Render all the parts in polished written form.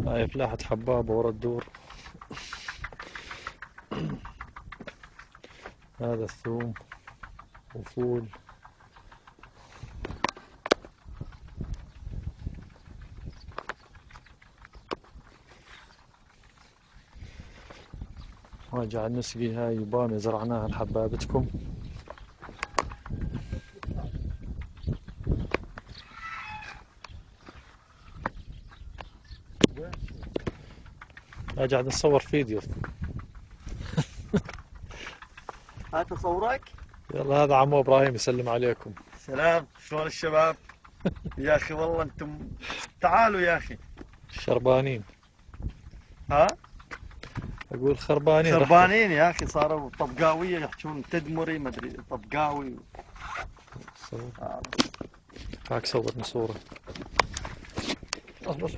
هاي فلاحة حبابة ورا الدور. هذا الثوم وفول. راجع نسقي هاي بامية زرعناها لحبابتكم. قاعد نصور فيديو. هات اصورك. يلا هذا عمو ابراهيم يسلم عليكم. سلام، شلون الشباب؟ يا اخي والله انتم تعالوا يا اخي. شربانين. ها؟ اقول خربانين. خربانين يا اخي، صاروا طبقاويه يحجون تدمري ما ادري طبقاوي. هاك صورني صورة. بس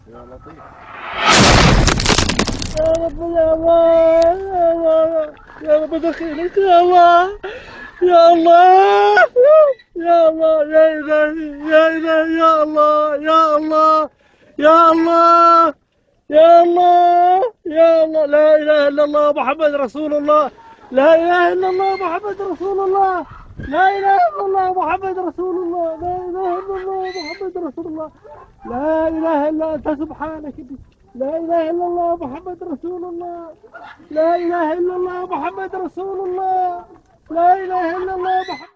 يا لطيف. يا رب يا الله يا الله يا رب دخيلك يا الله يا الله يا الله يا إلهي يا إلهي يا الله يا الله يا الله يا الله يا الله. لا إله إلا الله محمد رسول الله. لا إله إلا الله محمد رسول الله. لا إله إلا الله محمد رسول الله. لا إله إلا الله محمد رسول الله. لا إله إلا أنت سبحانك. لا إله إلا الله محمد رسول الله. لا إله إلا الله محمد رسول الله. لا إله إلا الله محمد